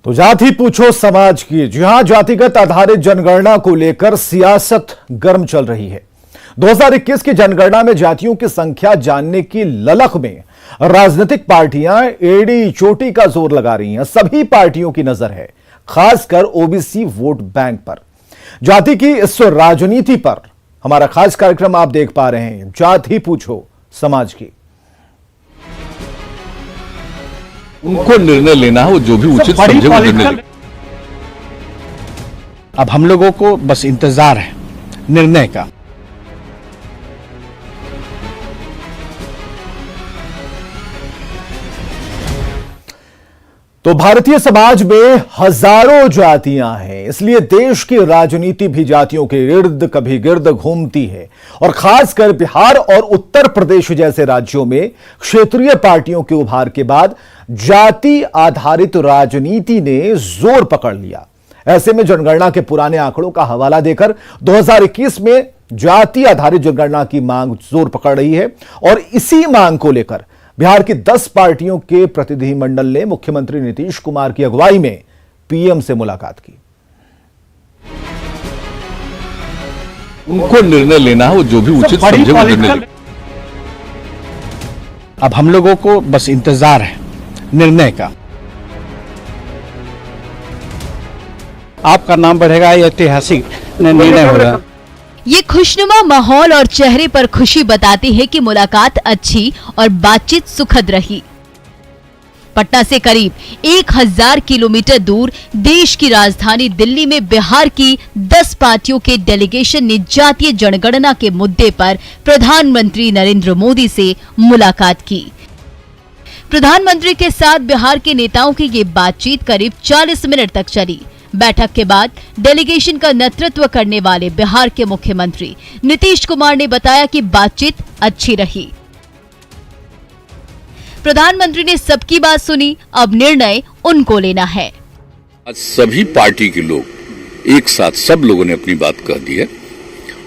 तो जाति पूछो समाज की। जी हां, जातिगत आधारित जनगणना को लेकर सियासत गर्म चल रही है। 2021 की जनगणना में जातियों की संख्या जानने की ललक में राजनीतिक पार्टियां एड़ी चोटी का जोर लगा रही हैं। सभी पार्टियों की नजर है खासकर ओबीसी वोट बैंक पर। जाति की इस राजनीति पर हमारा खास कार्यक्रम आप देख पा रहे हैं, जाति पूछो समाज की। उनको निर्णय लेना है, वो जो भी उचित समझे वो निर्णय। अब हम लोगों को बस इंतजार है निर्णय का। तो भारतीय समाज में हजारों जातियां हैं, इसलिए देश की राजनीति भी जातियों के इर्द कभी गिर्द घूमती है। और खासकर बिहार और उत्तर प्रदेश जैसे राज्यों में क्षेत्रीय पार्टियों के उभार के बाद जाति आधारित राजनीति ने जोर पकड़ लिया। ऐसे में जनगणना के पुराने आंकड़ों का हवाला देकर 2021 में जाति आधारित जनगणना की मांग जोर पकड़ रही है। और इसी मांग को लेकर बिहार की 10 पार्टियों के प्रतिनिधिमंडल ने मुख्यमंत्री नीतीश कुमार की अगुवाई में पीएम से मुलाकात की। उनको निर्णय लेना है, वो जो भी उचित समझे वो निर्णय। अब हम लोगों को बस इंतजार है निर्णय का। आपका नाम बढ़ेगा, ये ऐतिहासिक निर्णय होगा। ये खुशनुमा माहौल और चेहरे पर खुशी बताती है कि मुलाकात अच्छी और बातचीत सुखद रही। पटना से करीब 1000 किलोमीटर दूर देश की राजधानी दिल्ली में बिहार की 10 पार्टियों के डेलीगेशन ने जातीय जनगणना के मुद्दे पर प्रधानमंत्री नरेंद्र मोदी से मुलाकात की। प्रधानमंत्री के साथ बिहार के नेताओं की ये बातचीत करीब 40 मिनट तक चली। बैठक के बाद डेलीगेशन का नेतृत्व करने वाले बिहार के मुख्यमंत्री नीतीश कुमार ने बताया कि बातचीत अच्छी रही। प्रधानमंत्री ने सबकी बात सुनी, अब निर्णय उनको लेना है। आज सभी पार्टी के लोग एक साथ सब लोगों ने अपनी बात कह दी है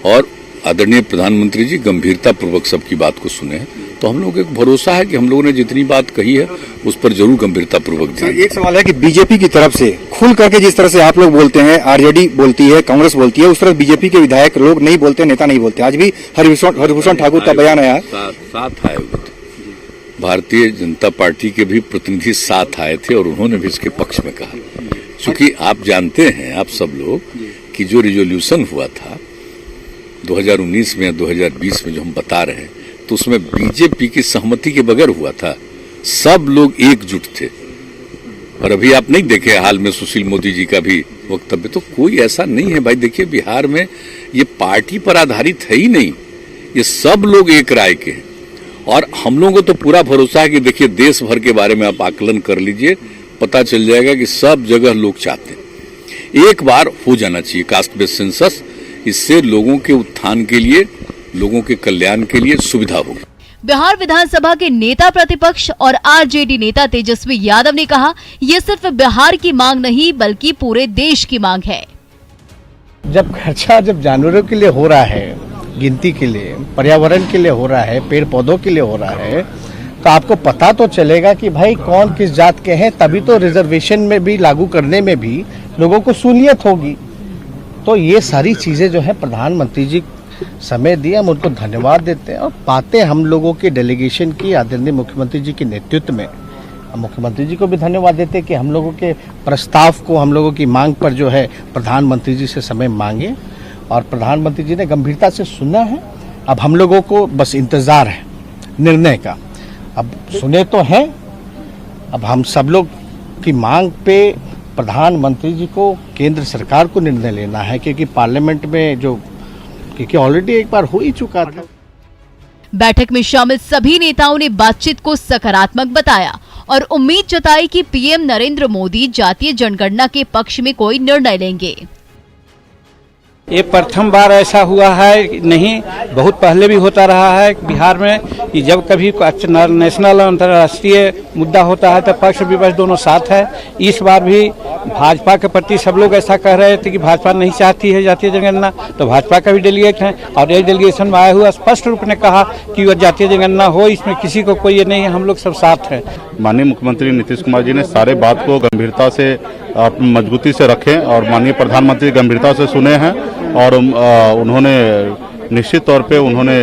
और आदरणीय प्रधानमंत्री जी गंभीरता पूर्वक सबकी बात को सुने हैं। तो हम लोगों को एक भरोसा है कि हम लोगों ने जितनी बात कही है उस पर जरूर गंभीरता पूर्वक ध्यान। एक सवाल है कि बीजेपी की तरफ से खुल करके जिस तरह से आप लोग बोलते हैं, आरजेडी बोलती है, कांग्रेस बोलती है, उस तरह बीजेपी के विधायक लोग नहीं बोलते, नेता नहीं बोलते। आज भी हरिभूषण ठाकुर का बयान आया, साथ आए हुए थे भारतीय जनता पार्टी के भी प्रतिनिधि साथ आए थे और उन्होंने भी इसके पक्ष में कहा। क्योंकि आप जानते हैं, आप सब लोग, कि जो रिजोल्यूशन हुआ था 2019 में 2020 में जो हम बता रहे हैं, तो उसमें बीजेपी की सहमति के बगैर हुआ था। सब लोग एकजुट थे। और अभी आप नहीं देखे हाल में सुशील मोदी जी का भी वक्तव्य, तो कोई ऐसा नहीं है भाई। देखिए, बिहार में ये पार्टी पर आधारित है ही नहीं, ये सब लोग एक राय के हैं। और हम लोगों को तो पूरा भरोसा है कि देखिए, देश भर के बारे में आप आकलन कर लीजिए, पता चल जाएगा कि सब जगह लोग चाहते हैं। एक बार हो जाना चाहिए कास्ट बेस्ड सेंसस। इससे लोगों के उत्थान के लिए, लोगों के कल्याण के लिए सुविधा होगी। बिहार विधानसभा के नेता प्रतिपक्ष और आरजेडी नेता तेजस्वी यादव ने कहा, ये सिर्फ बिहार की मांग नहीं बल्कि पूरे देश की मांग है। जब खर्चा जानवरों के लिए हो रहा है, गिनती के लिए, पर्यावरण के लिए हो रहा है, पेड़ पौधों के लिए हो रहा है, तो आपको पता तो चलेगा कि भाई कौन किस जात के हैं। तभी तो रिजर्वेशन में भी लागू करने में भी लोगों को सहूलियत होगी। तो ये सारी चीजें जो है प्रधानमंत्री जी समय दिए, हम उनको धन्यवाद देते हैं। और बातें हम लोगों के डेलीगेशन की आदरणीय मुख्यमंत्री जी के नेतृत्व में, हम मुख्यमंत्री जी को भी धन्यवाद देते हैं कि हम लोगों के प्रस्ताव को, हम लोगों की मांग पर जो है प्रधानमंत्री जी से समय मांगे और प्रधानमंत्री जी ने गंभीरता से सुना है। अब हम लोगों को बस इंतजार है निर्णय का। अब सुने तो हैं, अब हम सब लोग की मांग पे प्रधानमंत्री जी को, केंद्र सरकार को निर्णय लेना है। क्योंकि पार्लियामेंट में क्योंकि ऑलरेडी एक बार हो ही चुका था। बैठक में शामिल सभी नेताओं ने बातचीत को सकारात्मक बताया और उम्मीद जताई कि पीएम नरेंद्र मोदी जातीय जनगणना के पक्ष में कोई निर्णय लेंगे। ये प्रथम बार ऐसा हुआ है, नहीं बहुत पहले भी होता रहा है बिहार में कि जब कभी नेशनल अंतर्राष्ट्रीय मुद्दा होता है तो पक्ष विपक्ष दोनों साथ है। इस बार भी भाजपा के प्रति सब लोग ऐसा कह रहे थे कि भाजपा नहीं चाहती है जातीय जनगणना, तो भाजपा का भी डेलीगेट है और एक डेलीगेशन में आया हुआ स्पष्ट रूप ने कहा कि वह जातीय जनगणना हो, इसमें किसी को कोई ये नहीं है, हम लोग सब साथ हैं। माननीय मुख्यमंत्री नीतीश कुमार जी ने सारे बात को गंभीरता से मजबूती से रखें और माननीय प्रधानमंत्री गंभीरता से सुने हैं और उन्होंने निश्चित तौर पे उन्होंने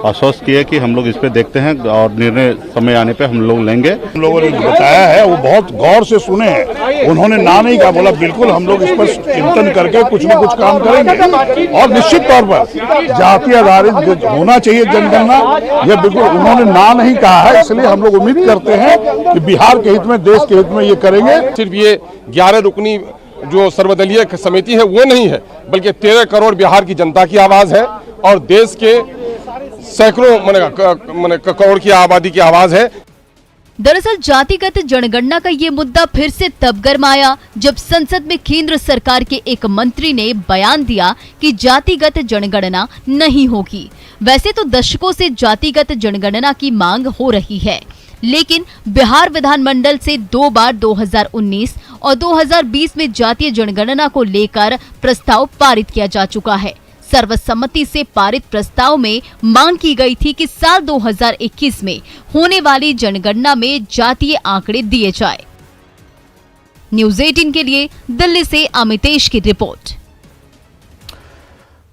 आश्वस्त किया कि हम लोग इस पे देखते हैं और निर्णय समय आने पे हम लोग लेंगे। हम लोगों ने बताया है वो बहुत गौर से सुने हैं, उन्होंने ना नहीं कहा, बोला बिल्कुल हम लोग इस पर चिंतन करके कुछ न कुछ काम करेंगे और निश्चित तौर पर जाति आधारित होना चाहिए जनगणना, ये बिल्कुल उन्होंने ना नहीं कहा है। इसलिए हम लोग उम्मीद करते हैं कि बिहार के हित में, देश के हित में ये करेंगे। सिर्फ ये 11 रुकनी जो सर्वदलीय समिति है वो नहीं है, बल्कि 13 करोड़ बिहार की जनता की आवाज है और देश के सैकड़ों करोड़ की आबादी की आवाज है। दरअसल जातिगत जनगणना का ये मुद्दा फिर से तब गरमाया जब संसद में केंद्र सरकार के एक मंत्री ने बयान दिया कि जातिगत जनगणना नहीं होगी। वैसे तो दशकों से जातिगत जनगणना की मांग हो रही है, लेकिन बिहार विधानमंडल से 2 बार 2019 और 2020 में जातीय जनगणना को लेकर प्रस्ताव पारित किया जा चुका है। सर्वसम्मति से पारित प्रस्ताव में मांग की गई थी कि साल 2021 में होने वाली जनगणना में जातीय आंकड़े दिए जाए। न्यूज़ 18 के लिए दिल्ली से अमितेश की रिपोर्ट।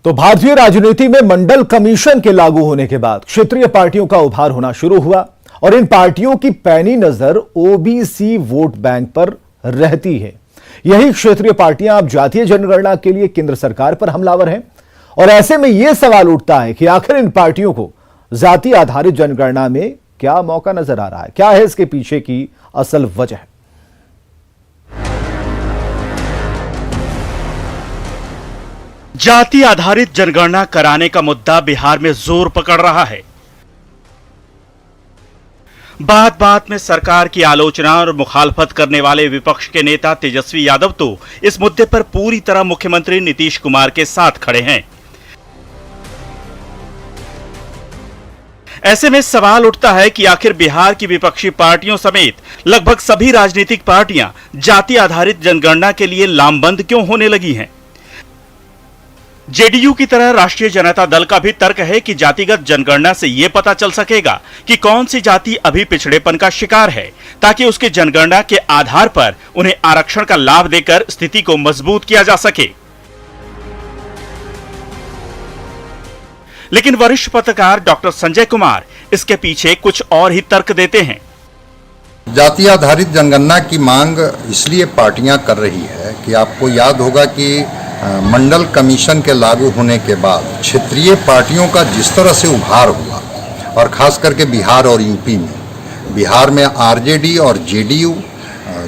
तो भारतीय राजनीति में मंडल कमीशन के लागू होने के बाद क्षेत्रीय पार्टियों का उभार होना शुरू हुआ और इन पार्टियों की पैनी नजर ओबीसी वोट बैंक पर रहती है। यही क्षेत्रीय पार्टियां अब जातीय जनगणना के लिए केंद्र सरकार पर हमलावर हैं और ऐसे में यह सवाल उठता है कि आखिर इन पार्टियों को जाति आधारित जनगणना में क्या मौका नजर आ रहा है, क्या है इसके पीछे की असल वजह। जाति आधारित जनगणना कराने का मुद्दा बिहार में जोर पकड़ रहा है। बात बात में सरकार की आलोचना और मुखालफत करने वाले विपक्ष के नेता तेजस्वी यादव तो इस मुद्दे पर पूरी तरह मुख्यमंत्री नीतीश कुमार के साथ खड़े हैं। ऐसे में सवाल उठता है कि आखिर बिहार की विपक्षी पार्टियों समेत लगभग सभी राजनीतिक पार्टियां जाति आधारित जनगणना के लिए लामबंद क्यों होने लगी हैं? जेडीयू की तरह राष्ट्रीय जनता दल का भी तर्क है कि जातिगत जनगणना से यह पता चल सकेगा कि कौन सी जाति अभी पिछड़ेपन का शिकार है, ताकि उसकी जनगणना के आधार पर उन्हें आरक्षण का लाभ देकर स्थिति को मजबूत किया जा सके। लेकिन वरिष्ठ पत्रकार डॉक्टर संजय कुमार इसके पीछे कुछ और ही तर्क देते हैं। जाति आधारित जनगणना की मांग इसलिए पार्टियां कर रही है कि आपको याद होगा कि मंडल कमीशन के लागू होने के बाद क्षेत्रीय पार्टियों का जिस तरह से उभार हुआ और खास करके बिहार और यूपी में, बिहार में आरजेडी और जेडीयू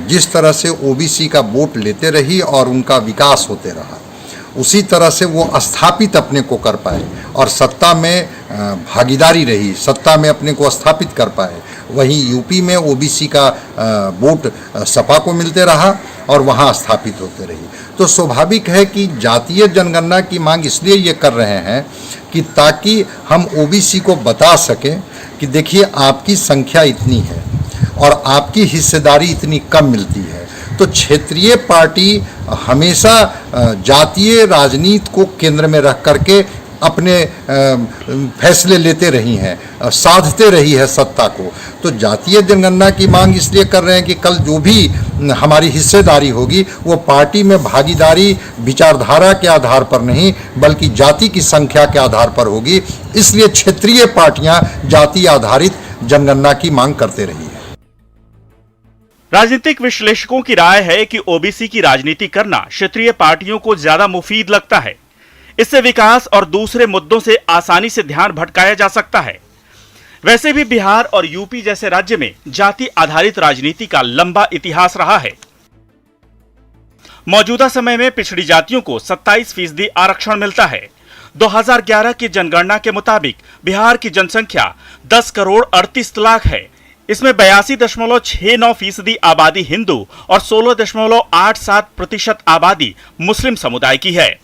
जिस तरह से ओबीसी का वोट लेते रही और उनका विकास होते रहा, उसी तरह से वो स्थापित अपने को कर पाए और सत्ता में भागीदारी रही, सत्ता में अपने को स्थापित कर पाए। वहीं यूपी में ओबीसी का वोट सपा को मिलते रहा और वहाँ स्थापित होते रही। तो स्वाभाविक है कि जातीय जनगणना की मांग इसलिए ये कर रहे हैं कि ताकि हम ओबीसी को बता सकें कि देखिए आपकी संख्या इतनी है और आपकी हिस्सेदारी इतनी कम मिलती है। तो क्षेत्रीय पार्टी हमेशा जातीय राजनीति को केंद्र में रख करके अपने फैसले लेते रही हैं, साधते रही है सत्ता को। तो जातीय जनगणना की मांग इसलिए कर रहे हैं कि कल जो भी हमारी हिस्सेदारी होगी वो पार्टी में भागीदारी विचारधारा के आधार पर नहीं बल्कि जाति की संख्या के आधार पर होगी। इसलिए क्षेत्रीय पार्टियां जाति आधारित जनगणना की मांग करते रही है। राजनीतिक विश्लेषकों की राय है कि ओबीसी की राजनीति करना क्षेत्रीय पार्टियों को ज्यादा मुफीद लगता है। इससे विकास और दूसरे मुद्दों से आसानी से ध्यान भटकाया जा सकता है। वैसे भी बिहार और यूपी जैसे राज्य में जाति आधारित राजनीति का लंबा इतिहास रहा है। मौजूदा समय में पिछड़ी जातियों को 27% आरक्षण मिलता है। 2011 की जनगणना के मुताबिक बिहार की जनसंख्या 10 करोड़ 38 लाख है। इसमें 82.69% आबादी हिंदू और 16.87% आबादी मुस्लिम समुदाय की है।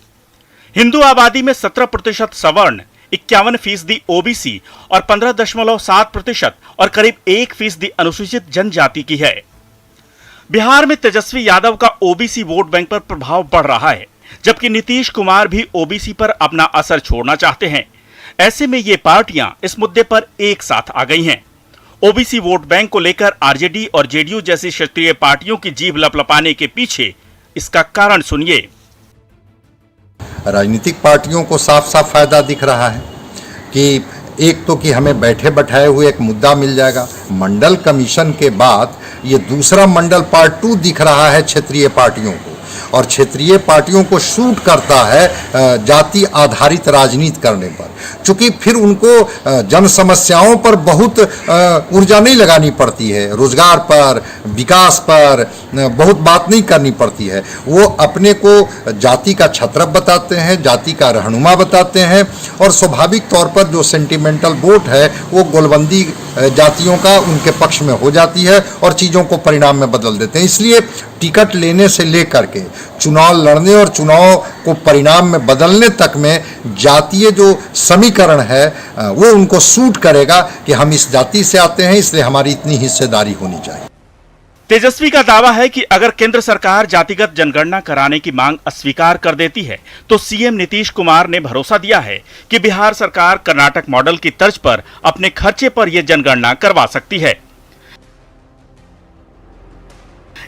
हिंदू आबादी में 17% सवर्ण, 51% ओबीसी और 15.7% और करीब 1% अनुसूचित जनजाति की है। बिहार में तेजस्वी यादव का ओबीसी वोट बैंक पर प्रभाव बढ़ रहा है, जबकि नीतीश कुमार भी ओबीसी पर अपना असर छोड़ना चाहते हैं। ऐसे में ये पार्टियां इस मुद्दे पर एक साथ आ गई हैं। ओबीसी वोट बैंक को लेकर आरजेडी और जेडीयू जैसी क्षेत्रीय पार्टियों की जीभ लपलपाने के पीछे इसका कारण सुनिए। राजनीतिक पार्टियों को साफ साफ फायदा दिख रहा है कि एक तो कि हमें बैठे बैठाए हुए एक मुद्दा मिल जाएगा, मंडल कमीशन के बाद ये दूसरा मंडल पार्ट 2 दिख रहा है क्षेत्रीय पार्टियों को, और क्षेत्रीय पार्टियों को शूट करता है जाति आधारित राजनीति करने पर, चूंकि फिर उनको जन समस्याओं पर बहुत ऊर्जा नहीं लगानी पड़ती है, रोजगार पर, विकास पर बहुत बात नहीं करनी पड़ती है। वो अपने को जाति का छत्रप बताते हैं, जाति का रहनुमा बताते हैं, और स्वाभाविक तौर पर जो सेंटिमेंटल वोट है वो गोलबंदी जातियों का उनके पक्ष में हो जाती है और चीज़ों को परिणाम में बदल देते हैं। इसलिए टिकट लेने से लेकर के चुनाव लड़ने और चुनाव को परिणाम में बदलने तक में जातीय जो समीकरण है वो उनको सूट करेगा कि हम इस जाति से आते हैं इसलिए हमारी इतनी हिस्सेदारी होनी चाहिए। तेजस्वी का दावा है कि अगर केंद्र सरकार जातिगत जनगणना कराने की मांग अस्वीकार कर देती है तो सीएम नीतीश कुमार ने भरोसा दिया है कि बिहार सरकार कर्नाटक मॉडल की तर्ज पर अपने खर्चे पर यह जनगणना करवा सकती है।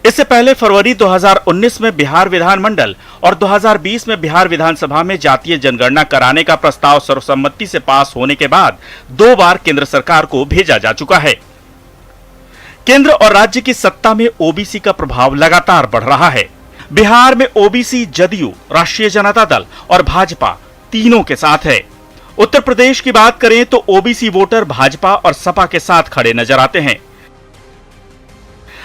इससे पहले फरवरी 2019 में बिहार विधानमंडल और 2020 में बिहार विधानसभा में जातीय जनगणना कराने का प्रस्ताव सर्वसम्मति से पास होने के बाद 2 बार केंद्र सरकार को भेजा जा चुका है। केंद्र और राज्य की सत्ता में ओबीसी का प्रभाव लगातार बढ़ रहा है। बिहार में ओबीसी जदयू, राष्ट्रीय जनता दल और भाजपा तीनों के साथ है। उत्तर प्रदेश की बात करें तो ओबीसी वोटर भाजपा और सपा के साथ खड़े नजर आते हैं।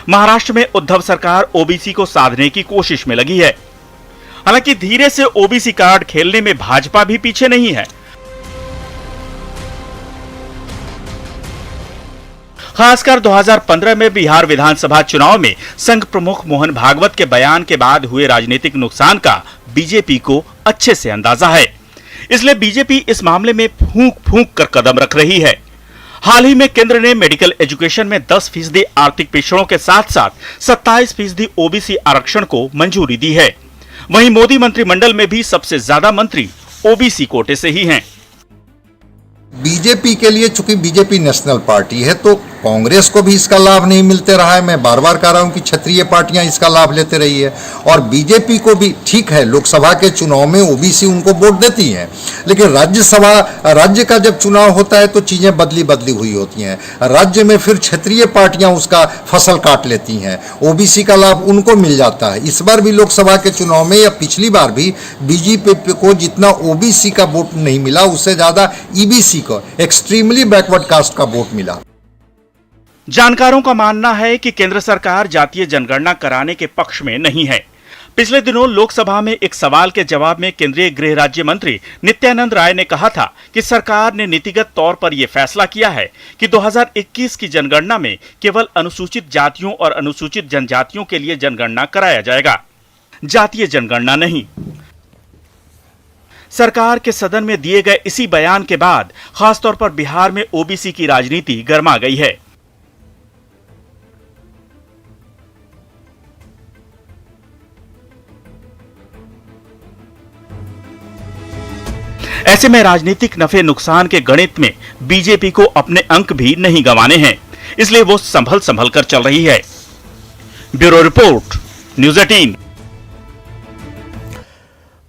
महाराष्ट्र में उद्धव सरकार ओबीसी को साधने की कोशिश में लगी है। हालांकि धीरे से ओबीसी कार्ड खेलने में भाजपा भी पीछे नहीं है। खासकर 2015 में बिहार विधानसभा चुनाव में संघ प्रमुख मोहन भागवत के बयान के बाद हुए राजनीतिक नुकसान का बीजेपी को अच्छे से अंदाजा है। इसलिए बीजेपी इस मामले में फूंक कर कदम रख रही है। हाल ही में केंद्र ने मेडिकल एजुकेशन में 10% आर्थिक पिछड़ों के साथ साथ 27% ओबीसी आरक्षण को मंजूरी दी है। वहीं मोदी मंत्रिमंडल में भी सबसे ज्यादा मंत्री ओबीसी कोटे से ही हैं। बीजेपी के लिए, चूंकि बीजेपी नेशनल पार्टी है, तो कांग्रेस को भी इसका लाभ नहीं मिलते रहा है। मैं बार बार कह रहा हूं कि क्षेत्रीय पार्टियां इसका लाभ लेते रही है, और बीजेपी को भी ठीक है, लोकसभा के चुनाव में ओबीसी उनको वोट देती है, लेकिन राज्य का जब चुनाव होता है तो चीजें बदली हुई होती हैं। राज्य में फिर क्षेत्रीय पार्टियां उसका फसल काट लेती हैं, ओबीसी का लाभ उनको मिल जाता है। इस बार भी लोकसभा के चुनाव में या पिछली बार भी बीजेपी को जितना ओबीसी का वोट नहीं मिला, उससे ज्यादा ईबीसी को, एक्सट्रीमली बैकवर्ड कास्ट का वोट मिला। जानकारों का मानना है कि केंद्र सरकार जातीय जनगणना कराने के पक्ष में नहीं है। पिछले दिनों लोकसभा में एक सवाल के जवाब में केंद्रीय गृह राज्य मंत्री नित्यानंद राय ने कहा था कि सरकार ने नीतिगत तौर पर यह फैसला किया है कि 2021 की जनगणना में केवल अनुसूचित जातियों और अनुसूचित जनजातियों के लिए जनगणना कराया जाएगा, जातीय जनगणना नहीं। सरकार के सदन में दिए गए इसी बयान के बाद खासतौर पर बिहार में ओबीसी की राजनीति गर्मा गई है। ऐसे में राजनीतिक नफे नुकसान के गणित में बीजेपी को अपने अंक भी नहीं गंवाने हैं, इसलिए वो संभल कर चल रही है। Bureau report, news 18।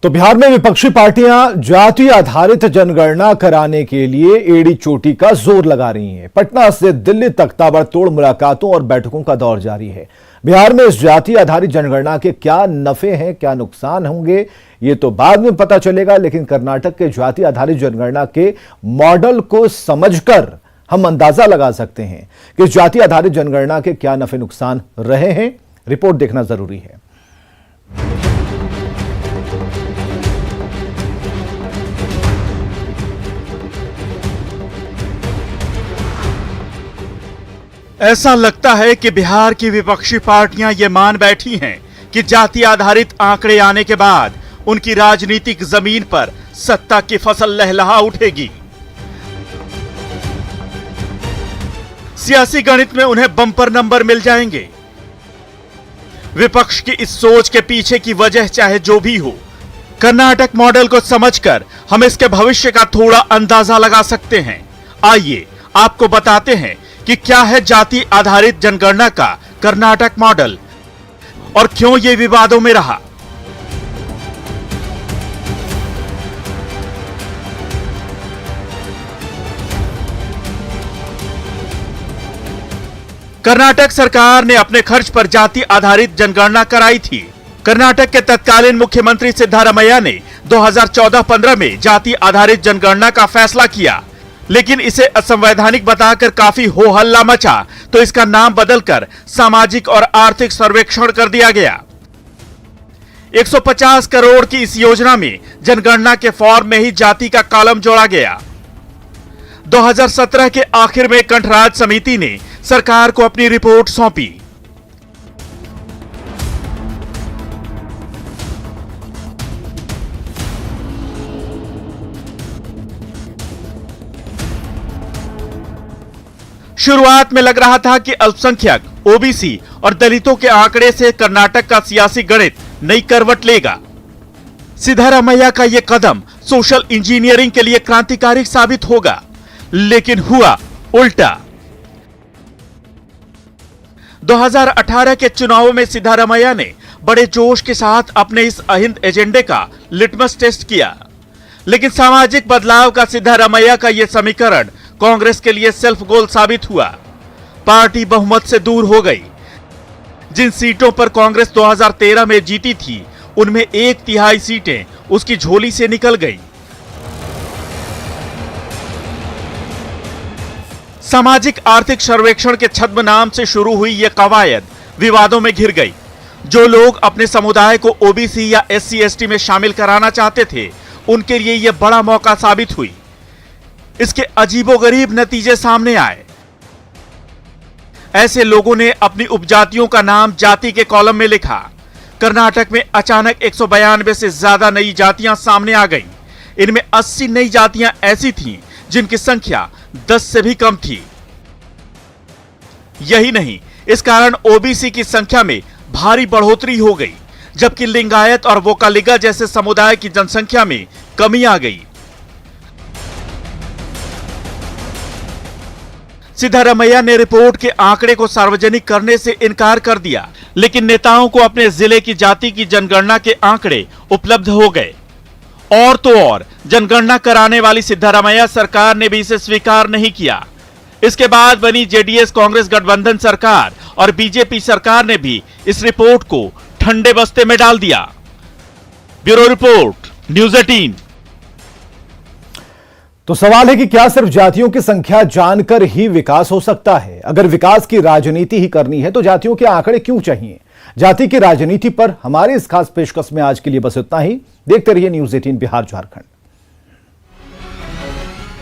तो बिहार में विपक्षी पार्टियां जाति आधारित जनगणना कराने के लिए एड़ी चोटी का जोर लगा रही हैं। पटना से दिल्ली तक ताबड़तोड़ मुलाकातों और बैठकों का दौर जारी है। बिहार में इस जाति आधारित जनगणना के क्या नफे हैं, क्या नुकसान होंगे, ये तो बाद में पता चलेगा, लेकिन कर्नाटक के जाति आधारित जनगणना के मॉडल को समझकर हम अंदाजा लगा सकते हैं कि जाति आधारित जनगणना के क्या नफे नुकसान रहे हैं। रिपोर्ट देखना जरूरी है। ऐसा लगता है कि बिहार की विपक्षी पार्टियां ये मान बैठी हैं कि जाति आधारित आंकड़े आने के बाद उनकी राजनीतिक जमीन पर सत्ता की फसल लहलहा उठेगी। सियासी गणित में उन्हें बम्पर नंबर मिल जाएंगे। विपक्ष की इस सोच के पीछे की वजह चाहे जो भी हो, कर्नाटक मॉडल को समझकर हम इसके भविष्य का थोड़ा अंदाजा लगा सकते हैं। आइए आपको बताते हैं कि क्या है जाति आधारित जनगणना का कर्नाटक मॉडल और क्यों ये विवादों में रहा? कर्नाटक सरकार ने अपने खर्च पर जाति आधारित जनगणना कराई थी। कर्नाटक के तत्कालीन मुख्यमंत्री सिद्धारमैया ने 2014-15 में जाति आधारित जनगणना का फैसला किया, लेकिन इसे असंवैधानिक बताकर काफी हो हल्ला मचा, तो इसका नाम बदलकर सामाजिक और आर्थिक सर्वेक्षण कर दिया गया। 150 करोड़ की इस योजना में जनगणना के फॉर्म में ही जाति का कॉलम जोड़ा गया। 2017 के आखिर में कंठराज समिति ने सरकार को अपनी रिपोर्ट सौंपी। शुरुआत में लग रहा था कि अल्पसंख्यक, ओबीसी और दलितों के आंकड़े से कर्नाटक का सियासी गणित नई करवट लेगा। सिद्धारमैया का यह कदम सोशल इंजीनियरिंग के लिए क्रांतिकारी साबित होगा, लेकिन हुआ उल्टा। 2018 के चुनावों में सिद्धारमैया ने बड़े जोश के साथ अपने इस अहिंद एजेंडे का लिटमस टेस्ट किया, लेकिन सामाजिक बदलाव का सिद्धारमैया का यह समीकरण कांग्रेस के लिए सेल्फ गोल साबित हुआ। पार्टी बहुमत से दूर हो गई। जिन सीटों पर कांग्रेस 2013 में जीती थी, उनमें 1/3 सीटें उसकी झोली से निकल गई। सामाजिक आर्थिक सर्वेक्षण के छद्म नाम से शुरू हुई यह कवायद विवादों में घिर गई। जो लोग अपने समुदाय को ओबीसी या SC/ST में शामिल कराना चाहते थे, उनके लिए यह बड़ा मौका साबित हुई। इसके अजीबोगरीब नतीजे सामने आए। ऐसे लोगों ने अपनी उपजातियों का नाम जाति के कॉलम में लिखा। कर्नाटक में अचानक 192 से ज्यादा नई जातियां सामने आ गईं। इनमें 80 नई जातियां ऐसी थीं जिनकी संख्या 10 से भी कम थी। यही नहीं, इस कारण ओबीसी की संख्या में भारी बढ़ोतरी हो गई, जबकि लिंगायत और वोकालिगा जैसे समुदाय की जनसंख्या में कमी आ गई। सिद्धारमैया ने रिपोर्ट के आंकड़े को सार्वजनिक करने से इनकार कर दिया, लेकिन नेताओं को अपने जिले की जाति की जनगणना के आंकड़े उपलब्ध हो गए। और तो और जनगणना कराने वाली सिद्धारमैया सरकार ने भी इसे स्वीकार नहीं किया। इसके बाद बनी जेडीएस कांग्रेस गठबंधन सरकार और बीजेपी सरकार ने भी इस रिपोर्ट को ठंडे बस्ते में डाल दिया। Bureau report, news 18। तो सवाल है कि क्या सिर्फ जातियों की संख्या जानकर ही विकास हो सकता है? अगर विकास की राजनीति ही करनी है तो जातियों के आंकड़े क्यों चाहिए? जाति की राजनीति पर हमारे इस खास पेशकश में आज के लिए बस इतना ही। देखते रहिए न्यूज़ 18 बिहार झारखंड।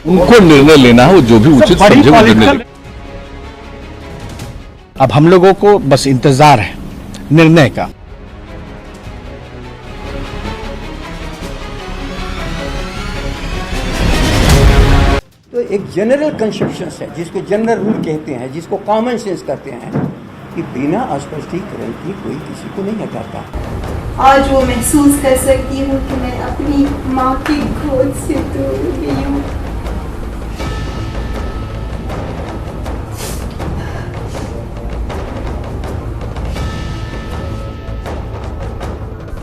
उनको निर्णय लेना है, वो जो भी उचित समझे वो निर्णय लें। अब हम लोगों को बस इंतजार है निर्णय का। तो एक जनरल कंसेप्शन है, जिसको जनरल रूल कहते हैं, जिसको कॉमन सेंस कहते हैं, कि बिना स्पष्टीकरण की कोई किसी को नहीं हटाता। आज वो महसूस कर सकती हूँ कि मैं अपनी माँ की गोद से दूर हो गई हूँ।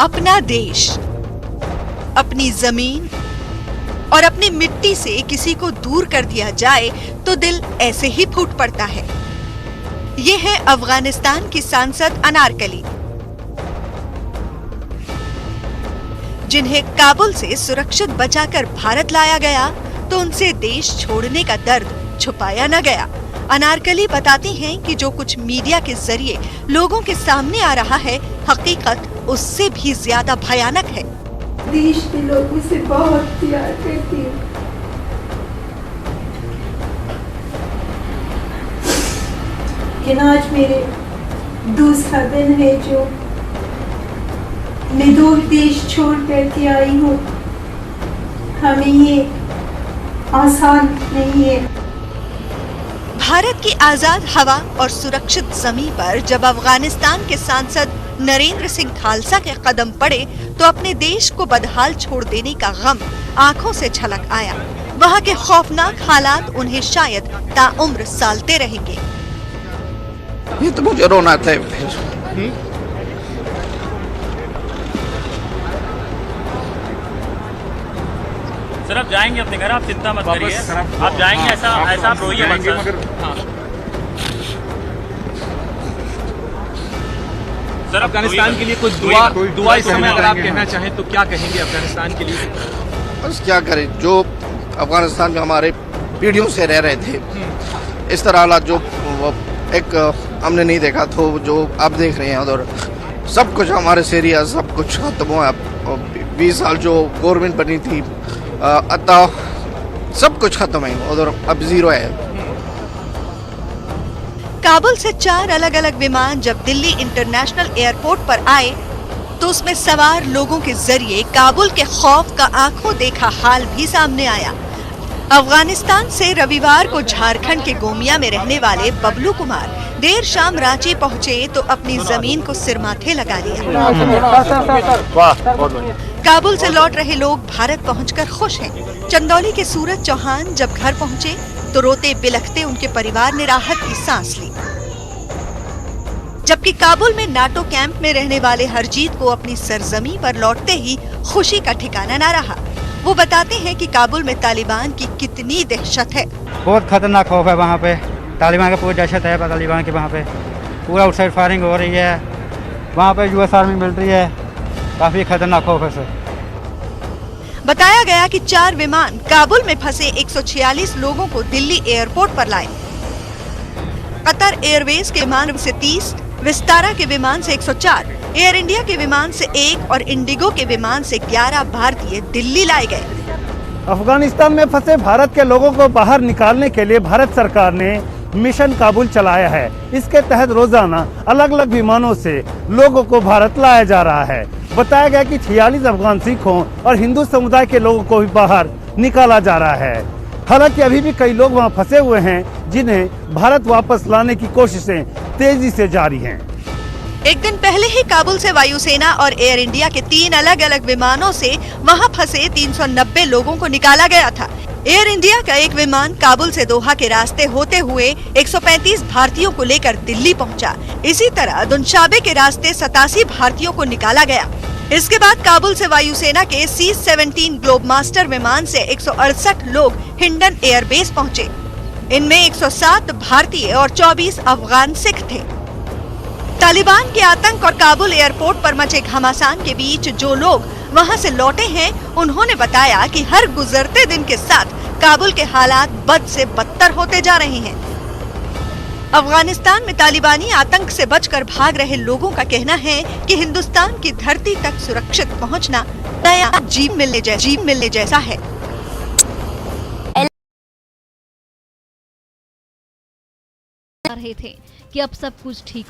अपना देश, अपनी जमीन और अपनी मिट्टी से किसी को दूर कर दिया जाए तो दिल ऐसे ही फूट पड़ता है। ये है अफगानिस्तान की सांसद अनारकली, जिन्हें काबुल से सुरक्षित बचाकर भारत लाया गया तो उनसे देश छोड़ने का दर्द छुपाया न गया। अनारकली बताती हैं कि जो कुछ मीडिया के जरिए लोगों के सामने आ रहा है, हकीकत उससे भी ज्यादा भयानक है। देश के लोगों से बहुत प्यार करती हूँ। लेकिन आज मेरे दूसरा दिन है जो मैं दूर देश छोड़ करके आई हूँ। हमें ये आसान नहीं है। भारत की आजाद हवा और सुरक्षित जमीन पर जब अफगानिस्तान के सांसद नरेंद्र सिंह खालसा के कदम पड़े तो अपने देश को बदहाल छोड़ देने का गम आंखों से झलक आया। वहाँ के खौफनाक हालात उन्हें शायद ताउम्र सालते रहेंगे। ये तो मुझे रोना था। सर आप जाएंगे अपने घर, आप चिंता मत करिए, आप जाएंगे, ऐसा आप रोइए मत सर। सर अफगानिस्तान के लिए कुछ दुआ इस समय अगर आप कहना चाहें तो क्या कहेंगे अफगानिस्तान के लिए? बस क्या करें, जो अफगानिस्तान में हमारे पीढ़ियों से रह रहे थे, इस तरह हालात जो एक हमने नहीं देखा, तो जो आप देख रहे हैं उधर सब कुछ हमारे से एरिया सब कुछ खत्म हुआ। 20 साल जो गवर्नमेंट बनी थी अतः सब कुछ खत्म है उधर, अब जीरो है। काबुल से 4 अलग अलग विमान जब दिल्ली इंटरनेशनल एयरपोर्ट पर आए तो उसमें सवार लोगों के जरिए काबुल के खौफ का आंखों देखा हाल भी सामने आया। अफगानिस्तान से रविवार को झारखंड के गोमिया में रहने वाले बबलू कुमार देर शाम रांची पहुंचे तो अपनी जमीन को सिरमाथे लगा लिया। काबुल से लौट रहे लोग भारत पहुंचकर खुश हैं। चंदौली के सूरज चौहान जब घर पहुंचे तो रोते बिलखते उनके परिवार ने राहत की सांस ली, जबकि काबुल में नाटो कैंप में रहने वाले हरजीत को अपनी सरजमी पर लौटते ही खुशी का ठिकाना न रहा। वो बताते हैं कि काबुल में तालिबान की कितनी दहशत है। बहुत खतरनाक खौफ है वहाँ पे, तालिबान का पूरी दहशत है तालिबान के, वहाँ पे पूरा आउटसाइड फायरिंग हो रही है, वहाँ पे यूएस आर्मी मिल रही है, काफी खतरनाक खौफ है सर। बताया गया कि 4 विमान काबुल में फंसे 146 लोगों को दिल्ली एयरपोर्ट पर लाए। कतर एयरवेज के विमान से 30, विस्तारा के विमान से 104, एयर इंडिया के विमान से 1 और इंडिगो के विमान से 11 भारतीय दिल्ली लाए गए। अफगानिस्तान में फंसे भारत के लोगों को बाहर निकालने के लिए भारत सरकार ने मिशन काबुल चलाया है। इसके तहत रोजाना अलग अलग विमानों से लोगों को भारत लाया जा रहा है। बताया गया कि 46 अफगान सिखों और हिंदू समुदाय के लोगों को भी बाहर निकाला जा रहा है। हालांकि अभी भी कई लोग वहां फंसे हुए हैं, जिन्हें भारत वापस लाने की कोशिशें तेजी से जारी हैं। एक दिन पहले ही काबुल से वायुसेना और एयर इंडिया के 3 अलग अलग विमानों से वहां फंसे 390 लोगों को निकाला गया था। एयर इंडिया का एक विमान काबुल से दोहा के रास्ते होते हुए 135 भारतीयों को लेकर दिल्ली पहुंचा। इसी तरह दुनशाबे के रास्ते 87 भारतीयों को निकाला गया। इसके बाद काबुल से वायुसेना के C-17 ग्लोब मास्टर विमान से 168 लोग हिंडन एयरबेस पहुंचे। इनमें 107 भारतीय और 24 अफगान सिख थे। तालिबान के आतंक और काबुल एयरपोर्ट पर मचे घमासान के बीच जो लोग वहां से लौटे हैं, उन्होंने बताया कि हर गुजरते दिन के साथ काबुल के हालात बद से बदतर होते जा रहे हैं। अफगानिस्तान में तालिबानी आतंक से बचकर भाग रहे लोगों का कहना है कि हिंदुस्तान की धरती तक सुरक्षित पहुंचना नया जीवन मिलने जैसा है। रहे थे कि अब सब कुछ ठीक